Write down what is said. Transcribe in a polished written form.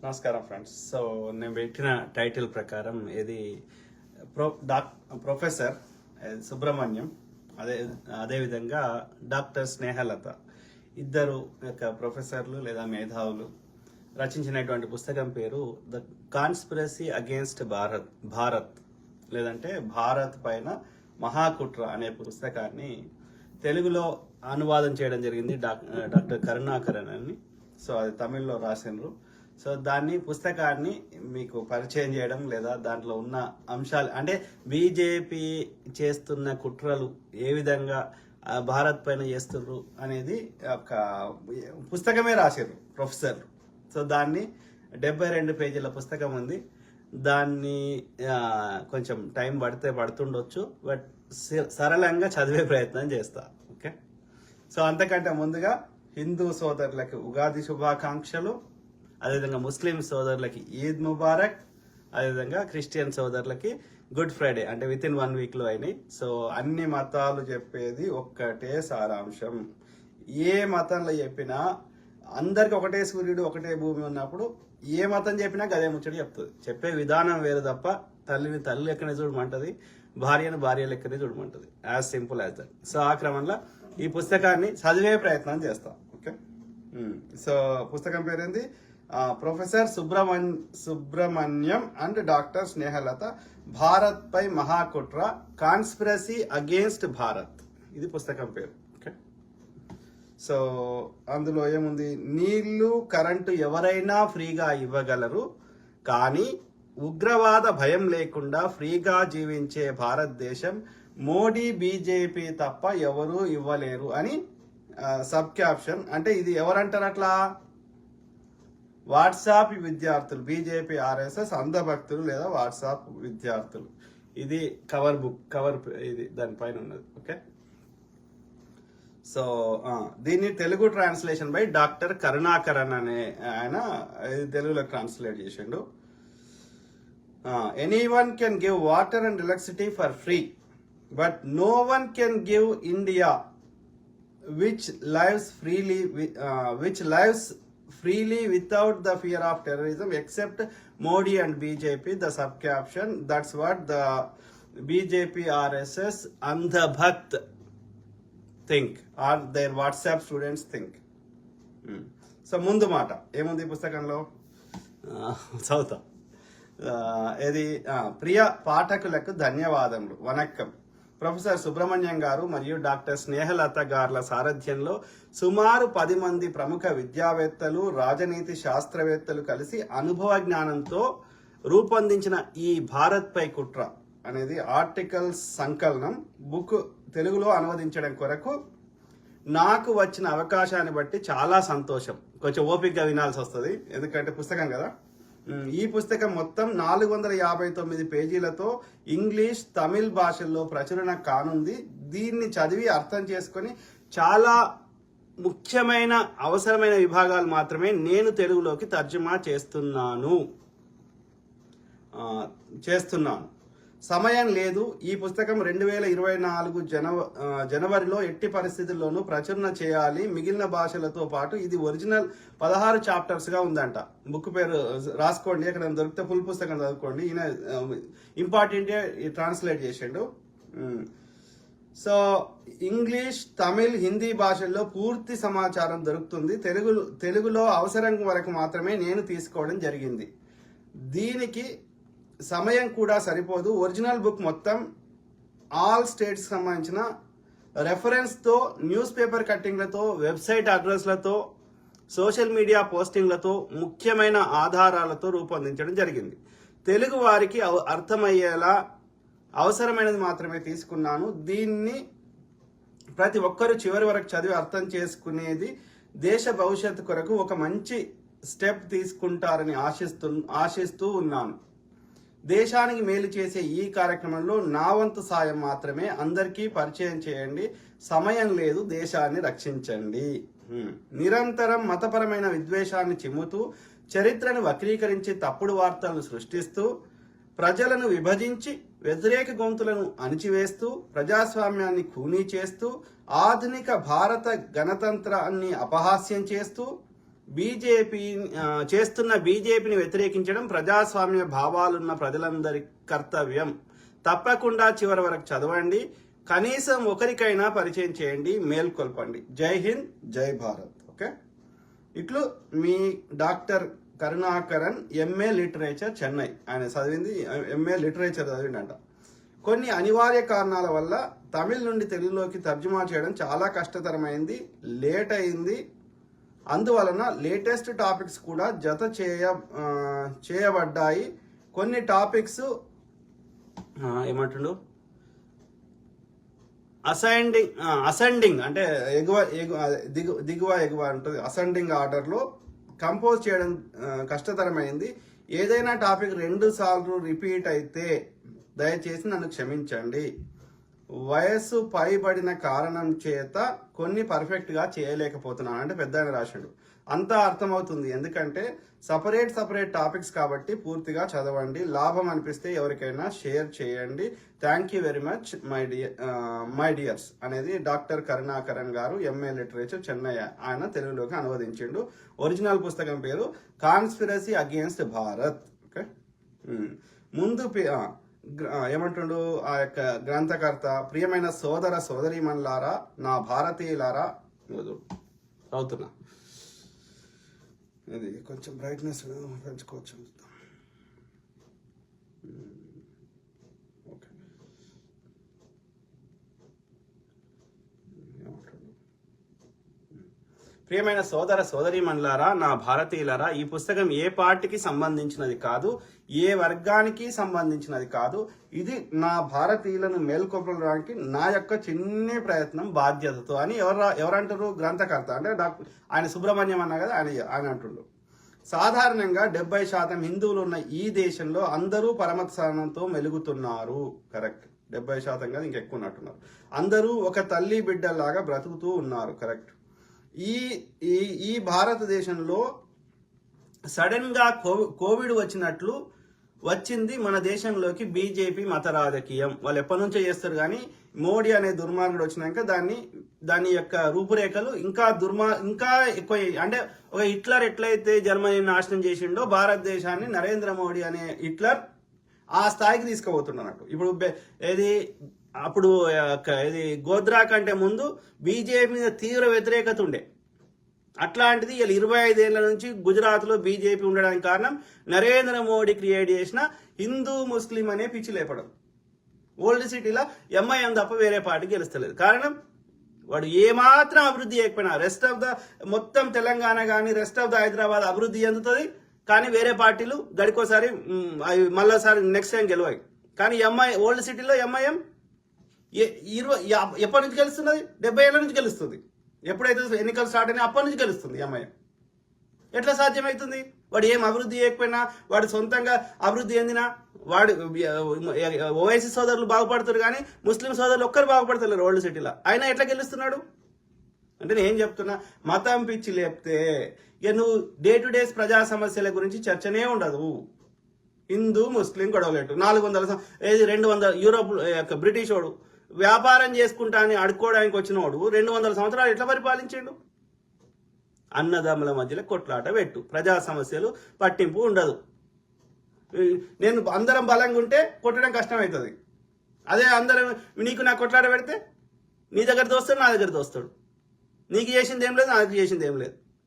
నమస్కారం friends. So నేను పెట్టిన టైటిల్ ప్రకారం ఇది ప్రొఫెసర్ సుబ్రహ్మణ్యం అదేవిధంగా డాక్టర్ స్నేహలత ఇద్దరు యొక్క ప్రొఫెసర్లు లేదా మేధావులు రచించినటువంటి పుస్తకం పేరు ద కాన్స్పిరసీ అగేన్స్ట్ భారత్ లేదంటే భారత్ పైన మహాకుట్ర అనే పుస్తకాన్ని తెలుగులో అనువాదం చేయడం జరిగింది డాక్టర్ కరుణాకరన్ అని. సో అది తమిళ్లో రాసినారు. సో దాన్ని పుస్తకాన్ని మీకు పరిచయం చేయడం లేదా దాంట్లో ఉన్న అంశాలు అంటే బీజేపీ చేస్తున్న కుట్రలు ఏ విధంగా భారత్ పైన చేస్తున్నారు అనేది ఒక పుస్తకమే రాశారు ప్రొఫెసర్లు. సో దాన్ని 72 పేజీల పుస్తకం ఉంది. దాన్ని కొంచెం టైం పడుతుండొచ్చు, బట్ సరళంగా చదివే ప్రయత్నం చేస్తా. ఓకే, సో అంతకంటే ముందుగా హిందూ సోదరులకి ఉగాది శుభాకాంక్షలు, అదేవిధంగా ముస్లిం సోదరులకి ఈద్ ముబారక్, అదేవిధంగా క్రిస్టియన్ సోదరులకి గుడ్ ఫ్రైడే అంటే విత్ ఇన్ 1 వీక్లో అయినాయి. సో అన్ని మతాలు చెప్పేది ఒక్కటే సారాంశం. ఏ మతంలో చెప్పినా అందరికి ఒకటే సూర్యుడు ఒకటే భూమి ఉన్నప్పుడు ఏ మతం చెప్పినా గదే ముచ్చడి చెప్తుంది. చెప్పే విధానం వేరు తప్ప తల్లిని తల్లి లెక్కనే చూడమంటది, భార్యను భార్య లెక్కనే చూడమంటది. As simple as that. So ఆ క్రమంలో ఈ పుస్తకాన్ని చదివే ప్రయత్నం చేస్తాం. ఓకే, సో పుస్తకం పేరేంది? Professor Subrahmanyam and doctor Snehalata, Bharat పై మహాకుట్ర, కాన్స్పిరసీ అగేన్స్ట్ భారత్, ఇది పుస్తకం పేరు. ఓకే, సో అందులో ఏముంది? నీళ్లు కరెంటు ఎవరైనా ఫ్రీగా ఇవ్వగలరు, కానీ ఉగ్రవాద భయం లేకుండా ఫ్రీగా జీవించే భారతదేశం మోడీ బీజేపీ తప్ప ఎవరూ ఇవ్వలేరు అని సబ్ క్యాప్షన్. అంటే ఇది ఎవరంటారు అట్లా? వాట్సాప్ విద్యార్థులు, బీజేపీ ఆర్ఎస్ఎస్ అంధభక్తులు లేదా వాట్సాప్ విద్యార్థులు. ఇది కవర్ ఇది దానిపైన ఉన్నది. ఓకే, సో దీన్ని Telugu translation by doctor Karunakaran అనే ఆయన తెలుగులో ట్రాన్స్లేట్ చేసిండు. Anyone can give water and electricity for free, but no one can give India which lives freely without the fear of terrorism except Modi and BJP. The sub-caption, that's what the BJP RSS Andhabhakt think or their WhatsApp students think. So ముందు మాట ఏముంది పుస్తకంలో చదువుతా. ఇది ప్రియ పాఠకులకు ధన్యవాదములు, vanakkam. Professor Subrahmanyam గారు మరియు డాక్టర్ స్నేహలత గార్ల సారథ్యంలో సుమారు 10 మంది ప్రముఖ విద్యావేత్తలు, రాజనీతి శాస్త్రవేత్తలు కలిసి అనుభవ జ్ఞానంతో రూపొందించిన ఈ భారత్ పై కుట్ర అనేది ఆర్టికల్స్ సంకలనం బుక్ తెలుగులో అనువదించడం కొరకు నాకు వచ్చిన అవకాశాన్ని బట్టి చాలా సంతోషం. కొంచెం ఓపికగా వినాల్సి వస్తుంది ఎందుకంటే పుస్తకం కదా. ఈ పుస్తకం మొత్తం 459 పేజీలతో ఇంగ్లీష్, తమిళ్ భాషల్లో ప్రచురణ కానుంది. దీన్ని చదివి అర్థం చేసుకొని చాలా ముఖ్యమైన అవసరమైన విభాగాలు మాత్రమే నేను తెలుగులోకి తర్జుమా చేస్తున్నాను. సమయం లేదు. ఈ పుస్తకం 2024 జనవరిలో ఎట్టి పరిస్థితుల్లోనూ ప్రచురణ చేయాలి. మిగిలిన భాషలతో పాటు ఇది ఒరిజినల్ 16 చాప్టర్స్ గా ఉందంట. బుక్ పేరు రాసుకోండి, ఎక్కడ దొరికితే ఫుల్ పుస్తకం చదువుకోండి. ఈయన ఇంపార్టెంట్ ట్రాన్స్లేట్ చేసిండు. సో ఇంగ్లీష్, తమిళ్, హిందీ భాషల్లో పూర్తి సమాచారం దొరుకుతుంది. తెలుగులో అవసరం వరకు మాత్రమే నేను తీసుకోవడం జరిగింది. దీనికి సమయం కూడా సరిపోదు. ఒరిజినల్ బుక్ మొత్తం ఆల్ స్టేట్స్ సంబంధించిన రెఫరెన్స్తో, న్యూస్ పేపర్ కట్టింగ్లతో, వెబ్సైట్ అడ్రస్లతో, సోషల్ మీడియా పోస్టింగ్లతో, ముఖ్యమైన ఆధారాలతో రూపొందించడం జరిగింది. తెలుగు వారికి అర్థమయ్యేలా అవసరమైనది మాత్రమే తీసుకున్నాను. దీన్ని ప్రతి ఒక్కరూ చివరి వరకు చదివి అర్థం చేసుకునేది దేశ భవిష్యత్తు కొరకు ఒక మంచి స్టెప్ తీసుకుంటారని ఆశిస్తూ ఉన్నాను. దేశానికి మేలు చేసే ఈ కార్యక్రమంలో నా వంతు సాయం మాత్రమే. అందరికీ పరిచయం చేయండి. సమయం లేదు, దేశాన్ని రక్షించండి. నిరంతరం మతపరమైన విద్వేషాన్ని చిమ్ముతూ, చరిత్రను వక్రీకరించి తప్పుడు వార్తలను సృష్టిస్తూ, ప్రజలను విభజించి వ్యతిరేక గొంతులను అణిచివేస్తూ, ప్రజాస్వామ్యాన్ని ఖూనీ చేస్తూ, ఆధునిక భారత గణతంత్రాన్ని అపహాస్యం చేస్తూ, బీజేపీ చేస్తున్న బీజేపీని వ్యతిరేకించడం ప్రజాస్వామ్య భావాలున్న ప్రజలందరి కర్తవ్యం. తప్పకుండా చివరి వరకు చదవండి, కనీసం ఒకరికైనా పరిచయం చేయండి, మేల్కొల్పండి. జై హింద్, జై భారత్. ఓకే, ఇట్లు మీ doctor Karunakaran, MA literature, Chennai. ఆయన చదివింది ఎంఏ లిటరేచర్ చదివిండంట. కొన్ని అనివార్య కారణాల వల్ల తమిళ్ నుండి తెలుగులోకి తర్జుమా చేయడం చాలా కష్టతరమైంది, లేట్ అయింది. అందువలన లేటెస్ట్ టాపిక్స్ కూడా జత చేయబడ్డాయి. కొన్ని టాపిక్స్ ఏమంటుండు అసెండింగ్ అంటే దిగువ ఎగువ ఉంటుంది. అసెండింగ్ ఆర్డర్లో కంపోజ్ చేయడం కష్టతరమైంది. ఏదైనా టాపిక్ 2 సార్లు రిపీట్ అయితే దయచేసి నన్ను క్షమించండి. వయస్సు పైబడిన కారణం చేత కొన్ని పర్ఫెక్ట్గా చేయలేకపోతున్నాను. అంటే పెద్ద ఆయన రాశాడు, అంతా అర్థమవుతుంది. ఎందుకంటే సపరేట్ టాపిక్స్ కాబట్టి పూర్తిగా చదవండి. లాభం అనిపిస్తే ఎవరికైనా షేర్ చేయండి. Thank you very much my dears అనేది డాక్టర్ కరుణాకరన్ గారు, ఎంఏ లిటరేచర్, చెన్నై. ఆయన తెలుగులోకి అనువదించిండు. ఒరిజినల్ పుస్తకం పేరు కాన్స్పిరసీ అగేన్స్ట్ భారత్. ఓకే, ముందు ఏమంటుండు ఆ యొక్క గ్రంథకర్త, ప్రియమైన సోదర సోదరీమణులారా, నా భారతీయులారా. చదువుతున్నా, ఇది కొంచెం బ్రైట్నెస్ పెంచుకోవచ్చు. ఓకే, ప్రియమైన సోదర సోదరీమణులారా, నా భారతీయులారా, ఈ పుస్తకం ఏ పార్టీకి సంబంధించినది కాదు, ఏ వర్గానికి సంబంధించినది కాదు. ఇది నా భారతీయులను మేల్కొల్పడానికి నా యొక్క చిన్న ప్రయత్నం బాధ్యతతో అని ఎవరంటారు? గ్రంథకర్త అంటే ఆయన సుబ్రహ్మణ్యం అన్నా కదా, ఆయన అంటుండ్రు. సాధారణంగా 70% హిందువులు ఉన్న ఈ దేశంలో అందరూ పరమస్థానంతో మెలుగుతున్నారు. కరెక్ట్, 70% కాదు, ఇంకెక్కువ ఉన్నట్టున్నారు. అందరూ ఒక తల్లి బిడ్డలాగా బ్రతుకుతూ ఉన్నారు. కరెక్ట్. ఈ భారతదేశంలో సడన్ గా కోవిడ్ వచ్చింది మన దేశంలోకి బీజేపీ మత రాజకీయం. వాళ్ళు ఎప్పటి నుంచో చేస్తారు, కానీ మోడీ అనే దుర్మార్గుడు వచ్చినాక దాని యొక్క రూపురేఖలు ఇంకా ఎక్కువ. అంటే ఒక హిట్లర్ ఎట్లయితే జర్మనీని నాశనం చేసిండో, భారతదేశాన్ని నరేంద్ర మోడీ అనే హిట్లర్ ఆ స్థాయికి తీసుకుపోతున్నట్టు. అప్పుడు ఇది గోద్రా కంటే ముందు బీజేపీ మీద తీవ్ర వ్యతిరేకత ఉండే. అట్లాంటిది ఇలా 25 ఏళ్ల నుంచి గుజరాత్లో బీజేపీ ఉండడానికి కారణం నరేంద్ర మోడీ క్రియేట్ చేసిన హిందూ ముస్లిం అనే పిచ్చి లేపడం. ఓల్డ్ సిటీలో ఎంఐఎం తప్ప వేరే పార్టీ గెలుస్తలేదు. కారణం, వాడు ఏమాత్రం అభివృద్ధి చేయకపోయినా రెస్ట్ ఆఫ్ ద మొత్తం తెలంగాణ కానీ రెస్ట్ ఆఫ్ ద హైదరాబాద్ అభివృద్ధి చెందుతుంది, కానీ వేరే పార్టీలు గడికోసారి మళ్ళీసారి నెక్స్ట్ టైం గెలవాయి. కానీ ఓల్డ్ సిటీలో ఎంఐఎం ఎప్పటి నుంచి గెలుస్తున్నది? 70 ఏళ్ల నుంచి గెలుస్తుంది. ఎప్పుడైతే ఎన్నికలు స్టార్ట్ అయినా అప్పటి నుంచి గెలుస్తుంది ఎంఐఎం. ఎట్లా సాధ్యమవుతుంది? వాడు ఏం అభివృద్ధి చేయకపోయినా, వాడు సొంతంగా అభివృద్ధి చెందినా, వాడు ఓవైసీ సోదరులు బాగుపడతారు, కానీ ముస్లిం సోదరులు ఒక్కరు బాగుపడతారు ఓల్డ్ సిటీలో. అయినా ఎట్లా గెలుస్తున్నాడు అంటే, నేను చెప్తున్నా, మతం పిచ్చి లేపితే ఇక నువ్వు డే టు డేస్ ప్రజా సమస్యల గురించి చర్చనే ఉండదు. హిందూ ముస్లిం గొడవలేటు 200 యూరోప్ బ్రిటిష్ వాడు వ్యాపారం చేసుకుంటా అని అడుక్కోవడానికి వచ్చిన వాడు 200 సంవత్సరాలు ఎట్లా పరిపాలించాడు? అన్నదమ్ముల మధ్యలో కొట్లాట పెట్టు, ప్రజా సమస్యలు పట్టింపు ఉండదు. నేను అందరం బలంగా ఉంటే కొట్టడం కష్టమవుతుంది. అదే అందరం నీకు నాకు కొట్లాట పెడితే నీ దగ్గర దోస్తాడు, నా దగ్గర దోస్తాడు. నీకు చేసింది ఏం లేదు, నాకు చేసింది ఏం లేదు.